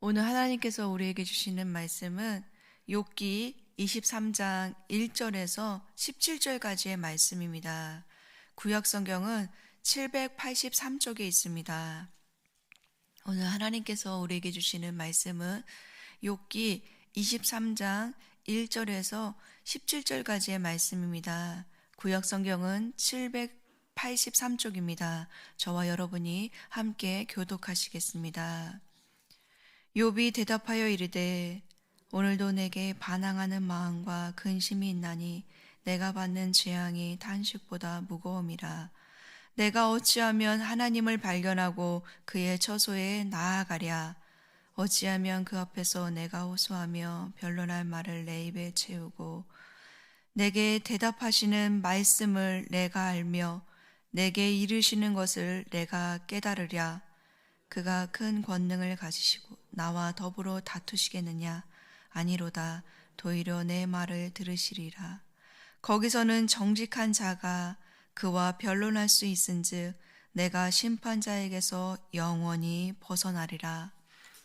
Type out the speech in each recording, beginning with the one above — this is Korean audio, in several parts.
오늘 하나님께서 우리에게 주시는 말씀은 욥기 23장 1절에서 17절까지의 말씀입니다. 구약 성경은 783쪽에 있습니다. 오늘 하나님께서 우리에게 주시는 말씀은 욥기 23장 1절에서 17절까지의 말씀입니다. 구약 성경은 783쪽입니다. 저와 여러분이 함께 교독하시겠습니다. 욥이 대답하여 이르되 오늘도 내게 반항하는 마음과 근심이 있나니 내가 받는 재앙이 탄식보다 무거움이라. 내가 어찌하면 하나님을 발견하고 그의 처소에 나아가랴. 어찌하면 그 앞에서 내가 호소하며 변론할 말을 내 입에 채우고 내게 대답하시는 말씀을 내가 알며 내게 이르시는 것을 내가 깨달으랴. 그가 큰 권능을 가지시고 나와 더불어 다투시겠느냐? 아니로다. 도리어 내 말을 들으시리라. 거기서는 정직한 자가 그와 변론할 수 있은즉 내가 심판자에게서 영원히 벗어나리라.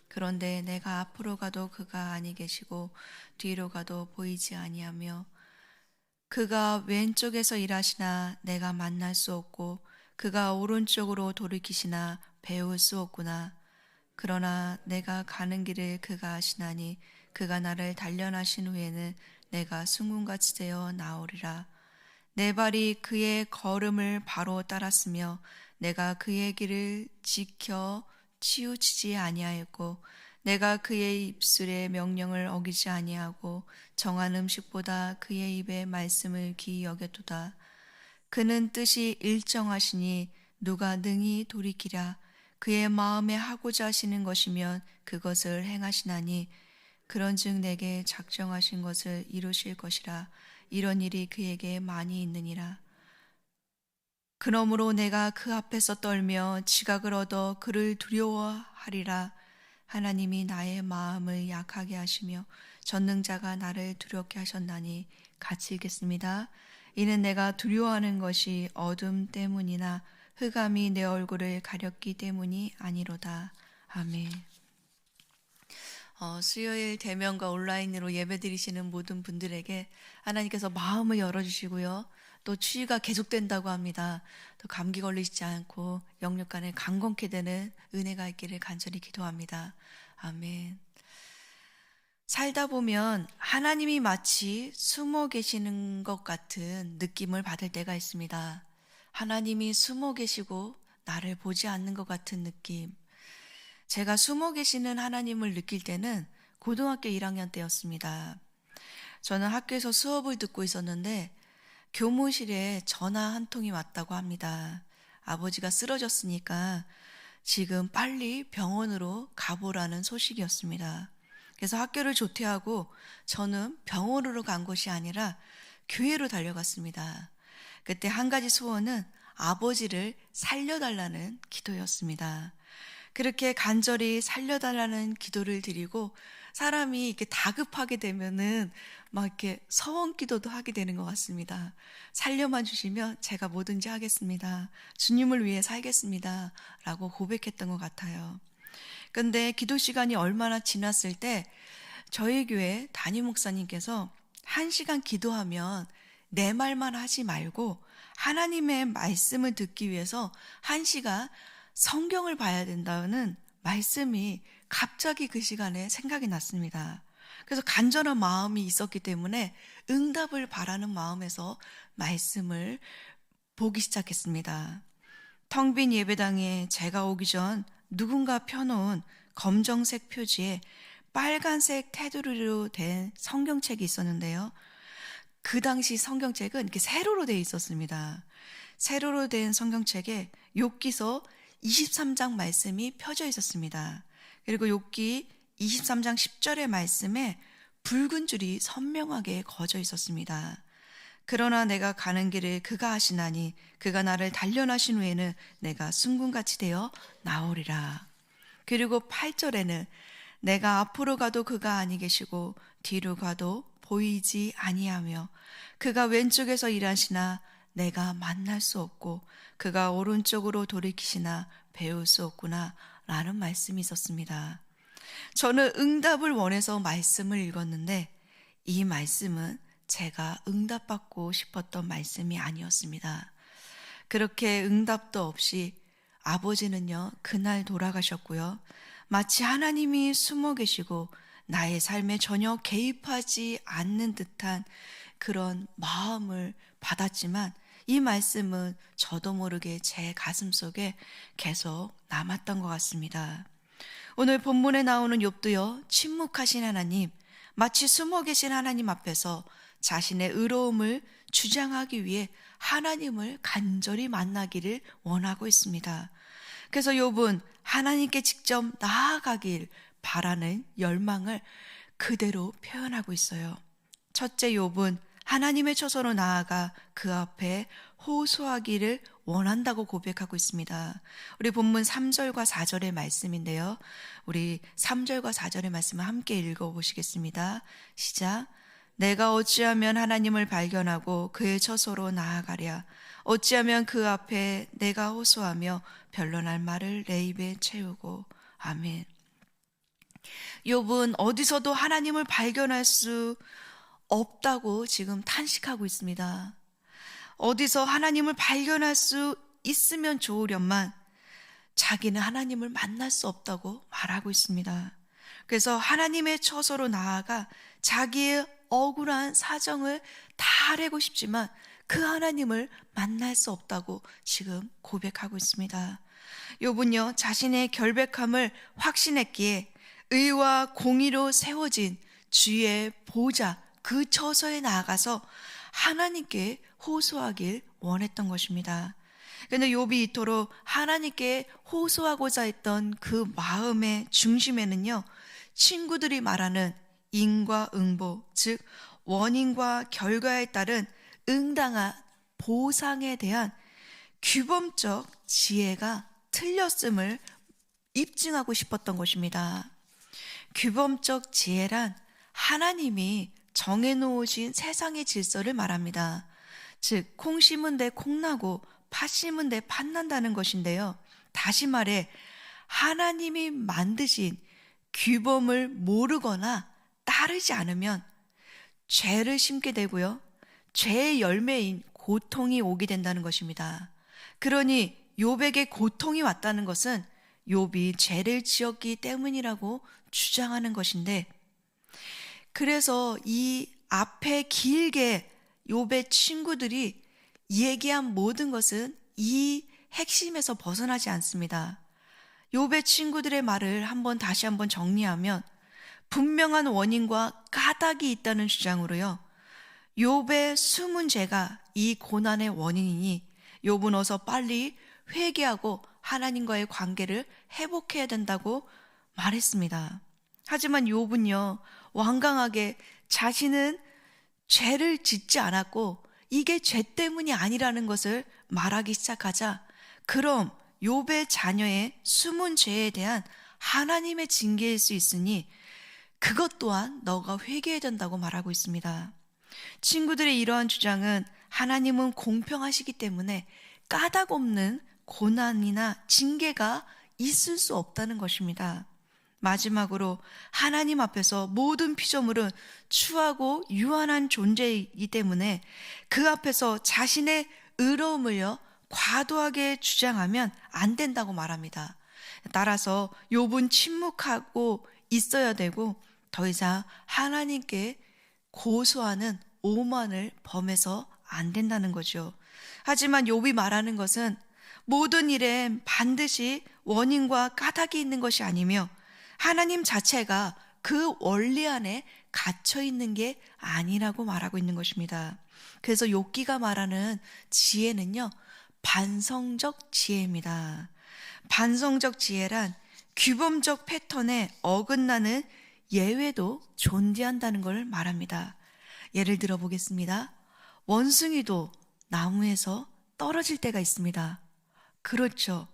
그런데 내가 앞으로 가도 그가 아니 계시고 뒤로 가도 보이지 아니하며 그가 왼쪽에서 일하시나 내가 만날 수 없고 그가 오른쪽으로 돌이키시나 배울 수 없구나. 그러나 내가 가는 길을 그가 아시나니 그가 나를 단련하신 후에는 내가 순금같이 되어 나오리라. 내 발이 그의 걸음을 바로 따랐으며 내가 그의 길을 지켜 치우치지 아니하였고 내가 그의 입술의 명령을 어기지 아니하고 정한 음식보다 그의 입의 말씀을 귀히 여겼도다. 그는 뜻이 일정하시니 누가 능히 돌이키랴. 그의 마음에 하고자 하시는 것이면 그것을 행하시나니 그런즉 내게 작정하신 것을 이루실 것이라. 이런 일이 그에게 많이 있느니라. 그러므로 내가 그 앞에서 떨며 지각을 얻어 그를 두려워하리라. 하나님이 나의 마음을 약하게 하시며 전능자가 나를 두렵게 하셨나니 같이 읽겠습니다. 이는 내가 두려워하는 것이 어둠 때문이나 흑암이 내 얼굴을 가렸기 때문이 아니로다. 아멘. 수요일 대면과 온라인으로 예배드리시는 모든 분들에게 하나님께서 마음을 열어주시고요. 또 추위가 계속된다고 합니다. 또 감기 걸리지 않고 영육간에 강건케 되는 은혜가 있기를 간절히 기도합니다. 아멘. 살다 보면 하나님이 마치 숨어 계시는 것 같은 느낌을 받을 때가 있습니다. 하나님이 숨어 계시고 나를 보지 않는 것 같은 느낌. 제가 숨어 계시는 하나님을 느낄 때는 고등학교 1학년 때였습니다. 저는 학교에서 수업을 듣고 있었는데 교무실에 전화 한 통이 왔다고 합니다. 아버지가 쓰러졌으니까 지금 빨리 병원으로 가보라는 소식이었습니다. 그래서 학교를 조퇴하고 저는 병원으로 간 것이 아니라 교회로 달려갔습니다. 그때 한 가지 소원은 아버지를 살려달라는 기도였습니다. 그렇게 간절히 살려달라는 기도를 드리고 사람이 이렇게 다급하게 되면은 막 이렇게 서원 기도도 하게 되는 것 같습니다. 살려만 주시면 제가 뭐든지 하겠습니다. 주님을 위해 살겠습니다. 라고 고백했던 것 같아요. 근데 기도 시간이 얼마나 지났을 때 저희 교회 담임 목사님께서 1시간 기도하면 내 말만 하지 말고 하나님의 말씀을 듣기 위해서 1시간 성경을 봐야 된다는 말씀이 갑자기 그 시간에 생각이 났습니다. 그래서 간절한 마음이 있었기 때문에 응답을 바라는 마음에서 말씀을 보기 시작했습니다. 텅 빈 예배당에 제가 오기 전 누군가 펴놓은 검정색 표지에 빨간색 테두리로 된 성경책이 있었는데요. 그 당시 성경책은 이렇게 세로로 되어 있었습니다. 세로로 된 성경책에 욥기서 23장 말씀이 펴져 있었습니다. 그리고 욥기 23장 10절의 말씀에 붉은 줄이 선명하게 그어져 있었습니다. 그러나 내가 가는 길을 그가 아시나니 그가 나를 단련하신 후에는 내가 순금같이 되어 나오리라. 그리고 8절에는 내가 앞으로 가도 그가 아니 계시고 뒤로 가도 보이지 아니하며 그가 왼쪽에서 일하시나 내가 만날 수 없고 그가 오른쪽으로 돌이키시나 배울 수 없구나 라는 말씀이 있었습니다. 저는 응답을 원해서 말씀을 읽었는데 이 말씀은 제가 응답받고 싶었던 말씀이 아니었습니다. 그렇게 응답도 없이 아버지는요, 그날 돌아가셨고요. 마치 하나님이 숨어 계시고 나의 삶에 전혀 개입하지 않는 듯한 그런 마음을 받았지만 이 말씀은 저도 모르게 제 가슴 속에 계속 남았던 것 같습니다. 오늘 본문에 나오는 욥도요, 침묵하신 하나님, 마치 숨어 계신 하나님 앞에서 자신의 의로움을 주장하기 위해 하나님을 간절히 만나기를 원하고 있습니다. 그래서 욥은 하나님께 직접 나아가길 바라는 열망을 그대로 표현하고 있어요. 첫째, 욥은 하나님의 처소로 나아가 그 앞에 호소하기를 원한다고 고백하고 있습니다. 우리 본문 3절과 4절의 말씀인데요. 우리 3절과 4절의 말씀을 함께 읽어보시겠습니다. 시작. 내가 어찌하면 하나님을 발견하고 그의 처소로 나아가랴. 어찌하면 그 앞에 내가 호소하며 변론할 말을 내 입에 채우고. 아멘. 욥은 어디서도 하나님을 발견할 수 없다고 지금 탄식하고 있습니다. 어디서 하나님을 발견할 수 있으면 좋으련만 자기는 하나님을 만날 수 없다고 말하고 있습니다. 그래서 하나님의 처소로 나아가 자기의 억울한 사정을 다 알고 싶지만 그 하나님을 만날 수 없다고 지금 고백하고 있습니다. 욥은요, 자신의 결백함을 확신했기에 의와 공의로 세워진 주의 보좌 그 처소에 나아가서 하나님께 호소하길 원했던 것입니다. 그런데 욥이 이토록 하나님께 호소하고자 했던 그 마음의 중심에는요, 친구들이 말하는 인과 응보, 즉 원인과 결과에 따른 응당한 보상에 대한 규범적 지혜가 틀렸음을 입증하고 싶었던 것입니다. 규범적 지혜란 하나님이 정해놓으신 세상의 질서를 말합니다. 즉 콩 심은 데 콩 나고 팥 심은 데 팥 난다는 것인데요. 다시 말해 하나님이 만드신 규범을 모르거나 따르지 않으면 죄를 심게 되고요. 죄의 열매인 고통이 오게 된다는 것입니다. 그러니 욥에게 고통이 왔다는 것은 욥이 죄를 지었기 때문이라고 주장하는 것인데, 그래서 이 앞에 길게 욥의 친구들이 얘기한 모든 것은 이 핵심에서 벗어나지 않습니다. 욥의 친구들의 말을 다시 한번 정리하면 분명한 원인과 까닭이 있다는 주장으로요, 욥의 숨은 죄가 이 고난의 원인이니 욥은 어서 빨리 회개하고 하나님과의 관계를 회복해야 된다고 말했습니다. 하지만 욥은요, 완강하게 자신은 죄를 짓지 않았고 이게 죄 때문이 아니라는 것을 말하기 시작하자, 그럼 욥의 자녀의 숨은 죄에 대한 하나님의 징계일 수 있으니 그것 또한 너가 회개해야 된다고 말하고 있습니다. 친구들의 이러한 주장은 하나님은 공평하시기 때문에 까닭 없는 고난이나 징계가 있을 수 없다는 것입니다. 마지막으로 하나님 앞에서 모든 피조물은 추하고 유한한 존재이기 때문에 그 앞에서 자신의 의로움을요, 과도하게 주장하면 안 된다고 말합니다. 따라서 욥은 침묵하고 있어야 되고 더 이상 하나님께 고소하는 오만을 범해서 안 된다는 거죠. 하지만 욥이 말하는 것은 모든 일엔 반드시 원인과 까닭이 있는 것이 아니며 하나님 자체가 그 원리 안에 갇혀 있는 게 아니라고 말하고 있는 것입니다. 그래서 욥기가 말하는 지혜는요, 반성적 지혜입니다. 반성적 지혜란 규범적 패턴에 어긋나는 예외도 존재한다는 걸 말합니다. 예를 들어 보겠습니다. 원숭이도 나무에서 떨어질 때가 있습니다. 그렇죠.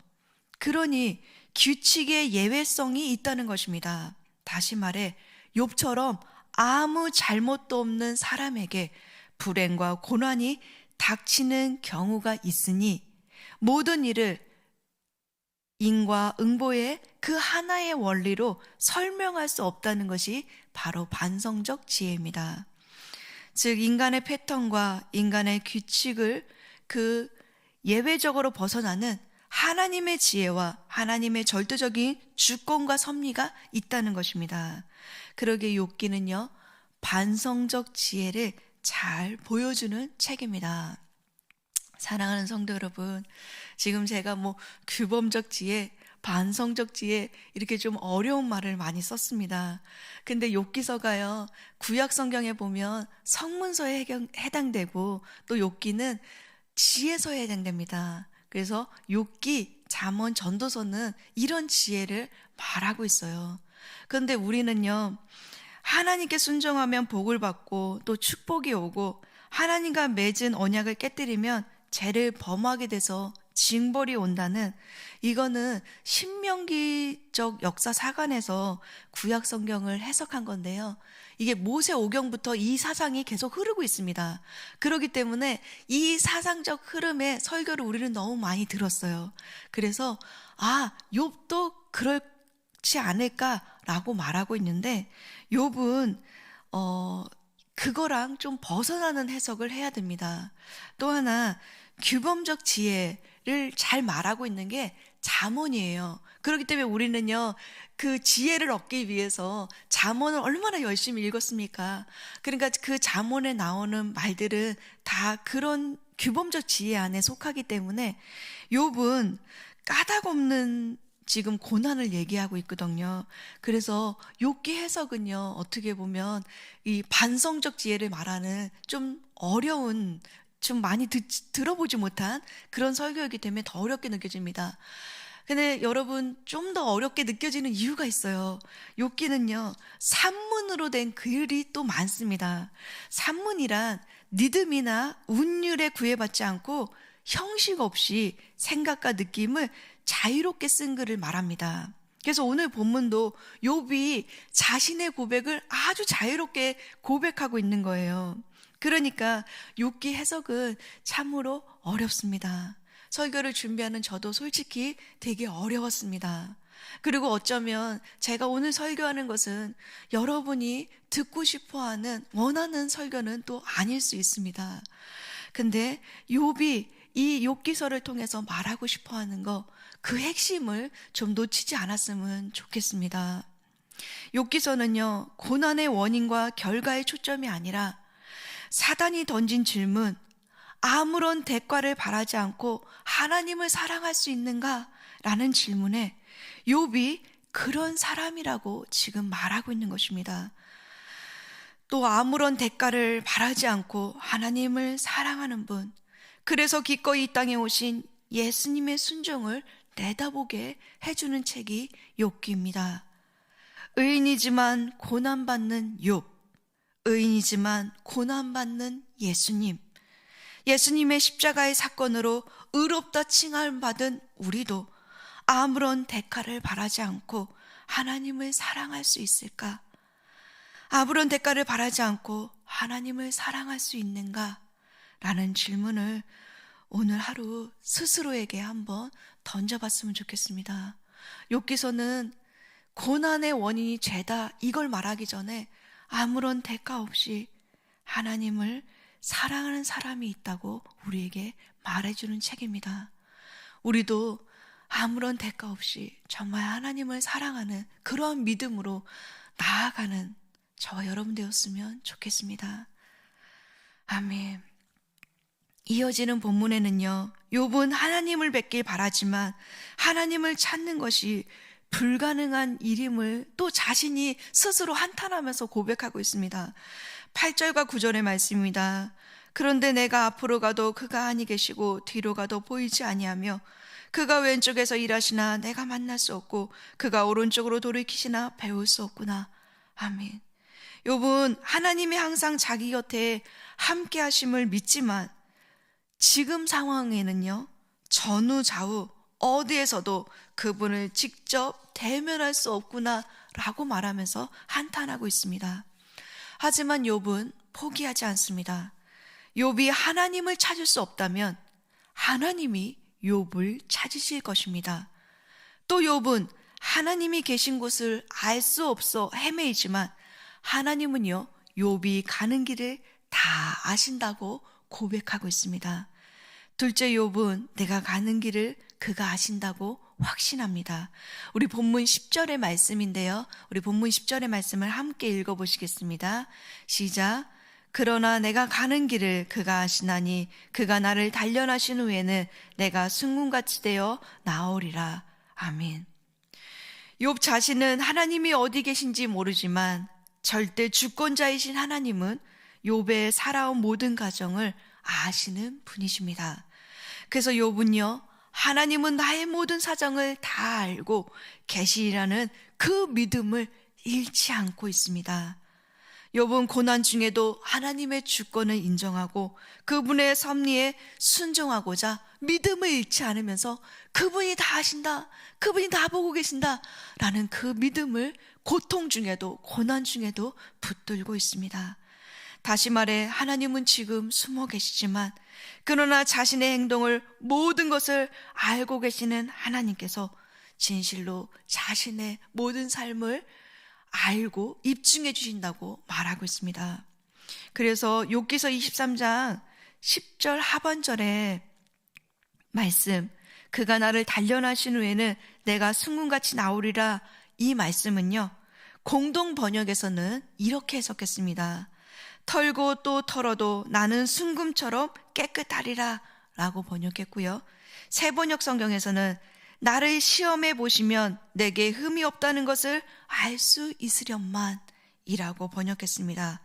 그러니 규칙의 예외성이 있다는 것입니다. 다시 말해 욥처럼 아무 잘못도 없는 사람에게 불행과 고난이 닥치는 경우가 있으니 모든 일을 인과 응보의 그 하나의 원리로 설명할 수 없다는 것이 바로 반성적 지혜입니다. 즉 인간의 패턴과 인간의 규칙을 그 예외적으로 벗어나는 하나님의 지혜와 하나님의 절대적인 주권과 섭리가 있다는 것입니다. 그러기에 욥기는요, 반성적 지혜를 잘 보여주는 책입니다. 사랑하는 성도 여러분, 지금 제가 규범적 지혜, 반성적 지혜 이렇게 좀 어려운 말을 많이 썼습니다. 근데 욥기서가요, 구약 성경에 보면 성문서에 해당되고 또 욥기는 지혜서에 해당됩니다. 그래서 욥기, 잠언, 전도서는 이런 지혜를 말하고 있어요. 그런데 우리는요, 하나님께 순종하면 복을 받고 또 축복이 오고 하나님과 맺은 언약을 깨뜨리면 죄를 범하게 돼서 징벌이 온다는, 이거는 신명기적 역사 사관에서 구약 성경을 해석한 건데요. 이게 모세 오경부터 이 사상이 계속 흐르고 있습니다. 그렇기 때문에 이 사상적 흐름의 설교를 우리는 너무 많이 들었어요. 그래서 욥도 그렇지 않을까라고 말하고 있는데, 욥은 그거랑 좀 벗어나는 해석을 해야 됩니다. 또 하나, 규범적 지혜를 잘 말하고 있는 게 잠언이에요. 그렇기 때문에 우리는요, 그 지혜를 얻기 위해서 잠언을 얼마나 열심히 읽었습니까? 그러니까 그 잠언에 나오는 말들은 다 그런 규범적 지혜 안에 속하기 때문에 욥은 까닭 없는 지금 고난을 얘기하고 있거든요. 그래서 욥기 해석은요, 어떻게 보면 이 반성적 지혜를 말하는 좀 어려운, 좀 많이 들어보지 못한 그런 설교이기 때문에 더 어렵게 느껴집니다. 근데 여러분, 좀 더 어렵게 느껴지는 이유가 있어요. 욥기는요, 산문으로 된 글이 또 많습니다. 산문이란 리듬이나 운율에 구애받지 않고 형식 없이 생각과 느낌을 자유롭게 쓴 글을 말합니다. 그래서 오늘 본문도 욥이 자신의 고백을 아주 자유롭게 고백하고 있는 거예요. 그러니까 욥기 해석은 참으로 어렵습니다. 설교를 준비하는 저도 솔직히 되게 어려웠습니다. 그리고 어쩌면 제가 오늘 설교하는 것은 여러분이 듣고 싶어하는, 원하는 설교는 또 아닐 수 있습니다. 근데 욥이 이 욥기서를 통해서 말하고 싶어하는 거, 그 핵심을 좀 놓치지 않았으면 좋겠습니다. 욥기서는요, 고난의 원인과 결과의 초점이 아니라 사단이 던진 질문, 아무런 대가를 바라지 않고 하나님을 사랑할 수 있는가? 라는 질문에 욥이 그런 사람이라고 지금 말하고 있는 것입니다. 또 아무런 대가를 바라지 않고 하나님을 사랑하는 분, 그래서 기꺼이 이 땅에 오신 예수님의 순종을 내다보게 해주는 책이 욥기입니다. 의인이지만 고난받는 욥, 의인이지만 고난받는 예수님, 예수님의 십자가의 사건으로 의롭다 칭함받은 우리도 아무런 대가를 바라지 않고 하나님을 사랑할 수 있을까? 아무런 대가를 바라지 않고 하나님을 사랑할 수 있는가? 라는 질문을 오늘 하루 스스로에게 한번 던져봤으면 좋겠습니다. 욥기서는 고난의 원인이 죄다, 이걸 말하기 전에 아무런 대가 없이 하나님을 사랑하는 사람이 있다고 우리에게 말해주는 책입니다. 우리도 아무런 대가 없이 정말 하나님을 사랑하는 그러한 믿음으로 나아가는 저와 여러분 되었으면 좋겠습니다. 아멘. 이어지는 본문에는요, 욥은 하나님을 뵙길 바라지만 하나님을 찾는 것이 불가능한 일임을 또 자신이 스스로 한탄하면서 고백하고 있습니다. 8절과 9절의 말씀입니다. 그런데 내가 앞으로 가도 그가 아니 계시고 뒤로 가도 보이지 아니하며 그가 왼쪽에서 일하시나 내가 만날 수 없고 그가 오른쪽으로 돌이키시나 배울 수 없구나. 아멘. 욥은 하나님이 항상 자기 곁에 함께 하심을 믿지만 지금 상황에는요, 전후 좌우 어디에서도 그분을 직접 대면할 수 없구나 라고 말하면서 한탄하고 있습니다. 하지만 욥은 포기하지 않습니다. 욥이 하나님을 찾을 수 없다면 하나님이 욥을 찾으실 것입니다. 또 욥은 하나님이 계신 곳을 알 수 없어 헤매이지만 하나님은요, 욥이 가는 길을 다 아신다고 고백하고 있습니다. 둘째, 욥은 내가 가는 길을 그가 아신다고 확신합니다. 우리 본문 10절의 말씀인데요. 우리 본문 10절의 말씀을 함께 읽어보시겠습니다. 시작. 그러나 내가 가는 길을 그가 아시나니 그가 나를 단련하신 후에는 내가 승문같이 되어 나오리라. 아멘. 욥 자신은 하나님이 어디 계신지 모르지만 절대 주권자이신 하나님은 욥의 살아온 모든 과정을 아시는 분이십니다. 그래서 욥은요, 하나님은 나의 모든 사정을 다 알고 계시라는 그 믿음을 잃지 않고 있습니다. 욥은 고난 중에도 하나님의 주권을 인정하고 그분의 섭리에 순종하고자 믿음을 잃지 않으면서 그분이 다 아신다, 그분이 다 보고 계신다 라는 그 믿음을 고통 중에도 고난 중에도 붙들고 있습니다. 다시 말해 하나님은 지금 숨어 계시지만 그러나 자신의 행동을 모든 것을 알고 계시는 하나님께서 진실로 자신의 모든 삶을 알고 입증해 주신다고 말하고 있습니다. 그래서 욥기서 23장 10절 하반절에 말씀, 그가 나를 단련하신 후에는 내가 승문같이 나오리라, 이 말씀은요, 공동 번역에서는 이렇게 해석했습니다. 털고 또 털어도 나는 순금처럼 깨끗하리라 라고 번역했고요. 새번역 성경에서는 나를 시험해 보시면 내게 흠이 없다는 것을 알 수 있으련만 이라고 번역했습니다.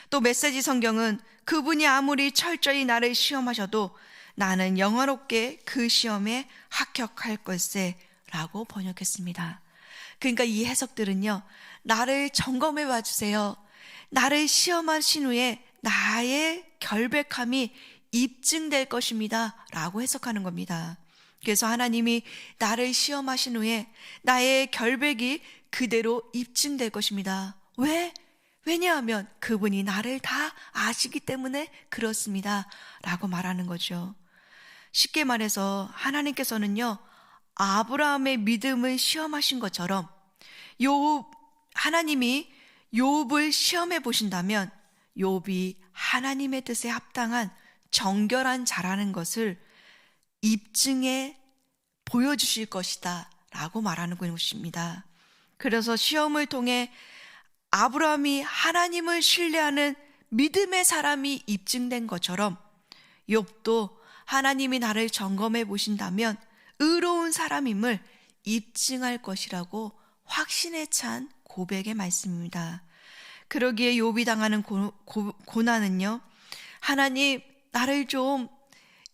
또 메시지 성경은 그분이 아무리 철저히 나를 시험하셔도 나는 영화롭게 그 시험에 합격할 걸세 라고 번역했습니다. 그러니까 이 해석들은요, 나를 점검해 봐주세요, 나를 시험하신 후에 나의 결백함이 입증될 것입니다 라고 해석하는 겁니다. 그래서 하나님이 나를 시험하신 후에 나의 결백이 그대로 입증될 것입니다. 왜? 왜냐하면 그분이 나를 다 아시기 때문에 그렇습니다 라고 말하는 거죠. 쉽게 말해서 하나님께서는요, 아브라함의 믿음을 시험하신 것처럼 하나님이 욥을 시험해 보신다면 욥이 하나님의 뜻에 합당한 정결한 자라는 것을 입증해 보여주실 것이다 라고 말하는 것입니다. 그래서 시험을 통해 아브라함이 하나님을 신뢰하는 믿음의 사람이 입증된 것처럼 욥도 하나님이 나를 점검해 보신다면 의로운 사람임을 입증할 것이라고 확신에 찬 고백의 말씀입니다. 그러기에 욥이 당하는 고난은요, 하나님, 나를 좀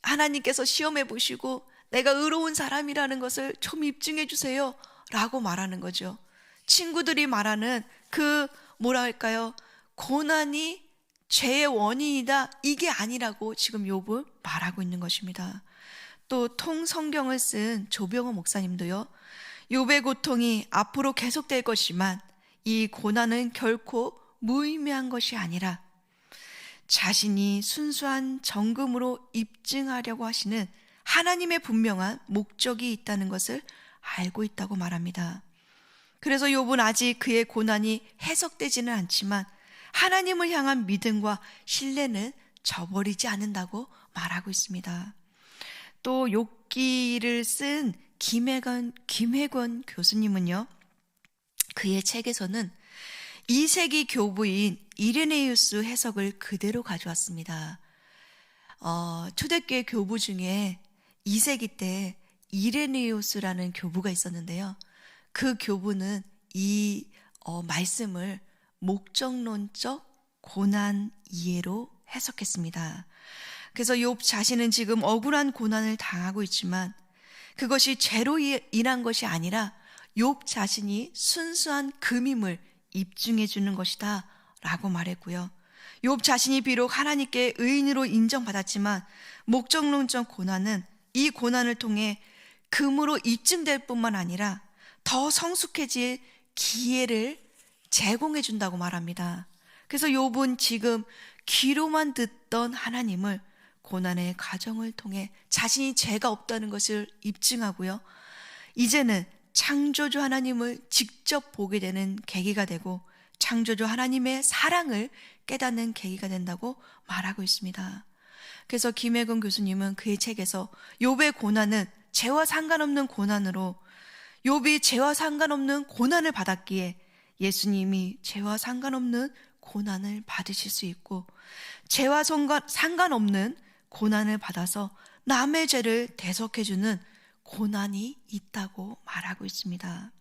하나님께서 시험해 보시고 내가 의로운 사람이라는 것을 좀 입증해 주세요 라고 말하는 거죠. 친구들이 말하는 그 뭐랄까요, 고난이 죄의 원인이다, 이게 아니라고 지금 욥은 말하고 있는 것입니다. 또 통성경을 쓴 조병호 목사님도요, 욥의 고통이 앞으로 계속될 것이지만 이 고난은 결코 무의미한 것이 아니라 자신이 순수한 정금으로 입증하려고 하시는 하나님의 분명한 목적이 있다는 것을 알고 있다고 말합니다. 그래서 욥은 아직 그의 고난이 해석되지는 않지만 하나님을 향한 믿음과 신뢰는 저버리지 않는다고 말하고 있습니다. 또 욥기를 쓴 김혜권 교수님은요, 그의 책에서는 2세기 교부인 이레네우스 해석을 그대로 가져왔습니다. 초대교회 교부 중에 2세기 때 이레네우스라는 교부가 있었는데요. 그 교부는 이 말씀을 목적론적 고난 이해로 해석했습니다. 그래서 욥 자신은 지금 억울한 고난을 당하고 있지만 그것이 죄로 인한 것이 아니라 욥 자신이 순수한 금임을 입증해 주는 것이다 라고 말했고요. 욥 자신이 비록 하나님께 의인으로 인정받았지만 목적론적 고난은 이 고난을 통해 금으로 입증될 뿐만 아니라 더 성숙해질 기회를 제공해 준다고 말합니다. 그래서 욥은 지금 귀로만 듣던 하나님을 고난의 과정을 통해 자신이 죄가 없다는 것을 입증하고요, 이제는 창조주 하나님을 직접 보게 되는 계기가 되고 창조주 하나님의 사랑을 깨닫는 계기가 된다고 말하고 있습니다. 그래서 김혜근 교수님은 그의 책에서 욥의 고난은 죄와 상관없는 고난으로, 욥이 죄와 상관없는 고난을 받았기에 예수님이 죄와 상관없는 고난을 받으실 수 있고, 죄와 상관없는 고난을 받아서 남의 죄를 대속해주는 고난이 있다고 말하고 있습니다.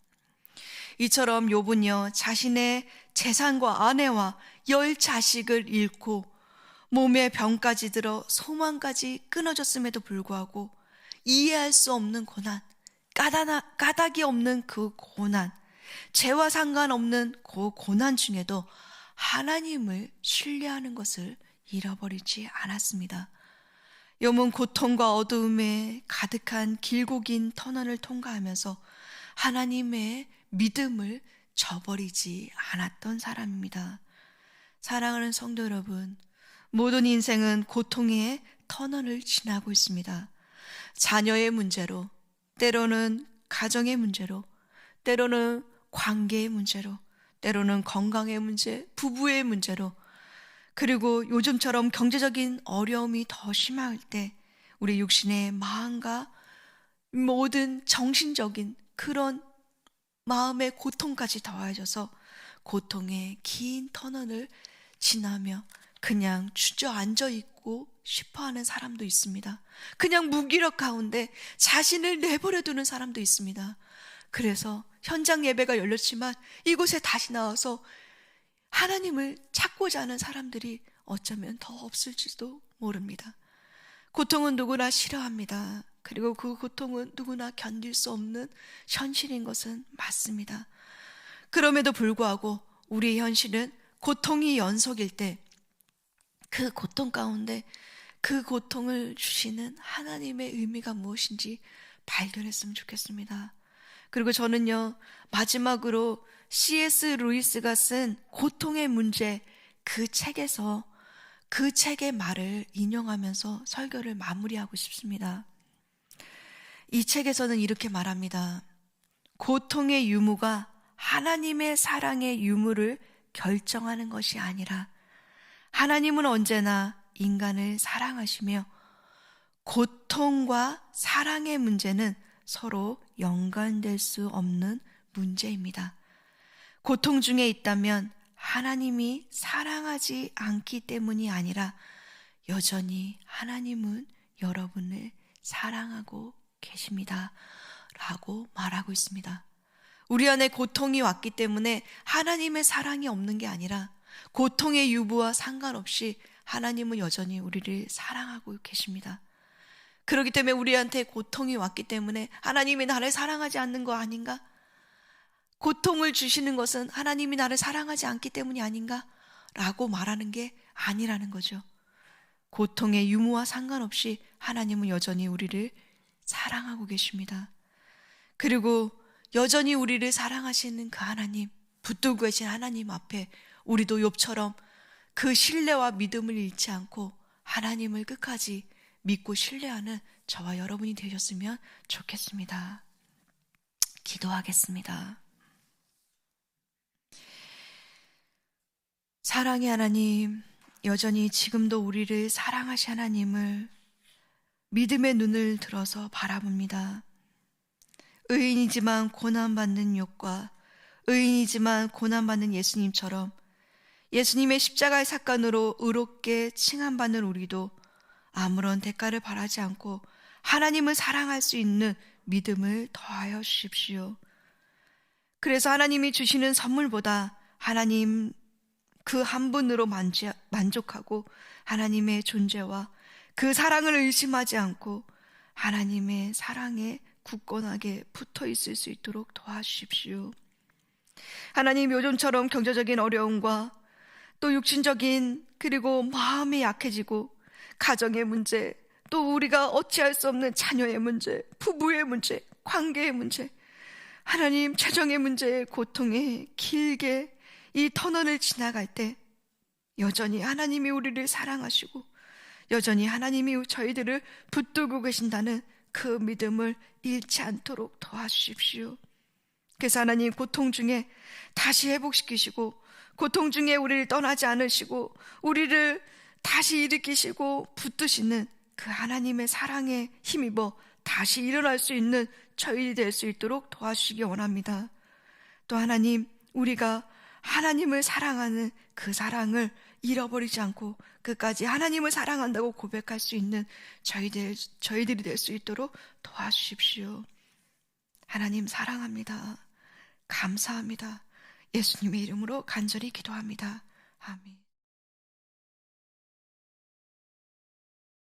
이처럼 욥은요, 자신의 재산과 아내와 10자식을 잃고 몸에 병까지 들어 소망까지 끊어졌음에도 불구하고 이해할 수 없는 고난, 까닭이 없는 그 고난, 죄와 상관없는 그 고난 중에도 하나님을 신뢰하는 것을 잃어버리지 않았습니다. 욥은 고통과 어두움에 가득한 길고 긴 터널을 통과하면서 하나님의 믿음을 저버리지 않았던 사람입니다. 사랑하는 성도 여러분, 모든 인생은 고통의 터널을 지나고 있습니다. 자녀의 문제로, 때로는 가정의 문제로, 때로는 관계의 문제로, 때로는 건강의 문제, 부부의 문제로, 그리고 요즘처럼 경제적인 어려움이 더 심할 때 우리 육신의 마음과 모든 정신적인 그런 마음의 고통까지 더해져서 고통의 긴 터널을 지나며 그냥 주저앉아 있고 싶어하는 사람도 있습니다. 그냥 무기력 가운데 자신을 내버려 두는 사람도 있습니다. 그래서 현장 예배가 열렸지만 이곳에 다시 나와서 하나님을 찾고자 하는 사람들이 어쩌면 더 없을지도 모릅니다. 고통은 누구나 싫어합니다. 그리고 그 고통은 누구나 견딜 수 없는 현실인 것은 맞습니다. 그럼에도 불구하고 우리의 현실은 고통이 연속일 때 그 고통 가운데 그 고통을 주시는 하나님의 의미가 무엇인지 발견했으면 좋겠습니다. 그리고 저는요, 마지막으로 C.S. 루이스가 쓴 고통의 문제, 그 책에서 그 책의 말을 인용하면서 설교를 마무리하고 싶습니다. 이 책에서는 이렇게 말합니다. 고통의 유무가 하나님의 사랑의 유무를 결정하는 것이 아니라 하나님은 언제나 인간을 사랑하시며 고통과 사랑의 문제는 서로 연관될 수 없는 문제입니다. 고통 중에 있다면 하나님이 사랑하지 않기 때문이 아니라 여전히 하나님은 여러분을 사랑하고 계십니다. 라고 말하고 있습니다. 우리 안에 고통이 왔기 때문에 하나님의 사랑이 없는 게 아니라 고통의 유무와 상관없이 하나님은 여전히 우리를 사랑하고 계십니다. 그렇기 때문에 우리한테 고통이 왔기 때문에 하나님이 나를 사랑하지 않는 거 아닌가? 고통을 주시는 것은 하나님이 나를 사랑하지 않기 때문이 아닌가? 라고 말하는 게 아니라는 거죠. 고통의 유무와 상관없이 하나님은 여전히 우리를 사랑하고 계십니다. 그리고 여전히 우리를 사랑하시는 그 하나님, 붙들고 계신 하나님 앞에 우리도 욥처럼 그 신뢰와 믿음을 잃지 않고 하나님을 끝까지 믿고 신뢰하는 저와 여러분이 되셨으면 좋겠습니다. 기도하겠습니다. 사랑의 하나님, 여전히 지금도 우리를 사랑하신 하나님을 믿음의 눈을 들어서 바라봅니다. 의인이지만 고난받는 욥과 의인이지만 고난받는 예수님처럼 예수님의 십자가의 사건으로 의롭게 칭함받는 우리도 아무런 대가를 바라지 않고 하나님을 사랑할 수 있는 믿음을 더하여 주십시오. 그래서 하나님이 주시는 선물보다 하나님 그 한 분으로 만족하고 하나님의 존재와 그 사랑을 의심하지 않고 하나님의 사랑에 굳건하게 붙어 있을 수 있도록 도와주십시오. 하나님, 요즘처럼 경제적인 어려움과 또 육신적인 그리고 마음이 약해지고 가정의 문제, 또 우리가 어찌할 수 없는 자녀의 문제, 부부의 문제, 관계의 문제, 하나님 재정의 문제의 고통에 길게 이 터널을 지나갈 때 여전히 하나님이 우리를 사랑하시고 여전히 하나님이 저희들을 붙들고 계신다는 그 믿음을 잃지 않도록 도와주십시오. 그래서 하나님, 고통 중에 다시 회복시키시고, 고통 중에 우리를 떠나지 않으시고 우리를 다시 일으키시고 붙드시는 그 하나님의 사랑에 힘입어 다시 일어날 수 있는 저희들이 될 수 있도록 도와주시기 원합니다. 또 하나님, 우리가 하나님을 사랑하는 그 사랑을 잃어버리지 않고 끝까지 하나님을 사랑한다고 고백할 수 있는 저희들이 될 수 있도록 도와주십시오. 하나님 사랑합니다. 감사합니다. 예수님의 이름으로 간절히 기도합니다. 아멘.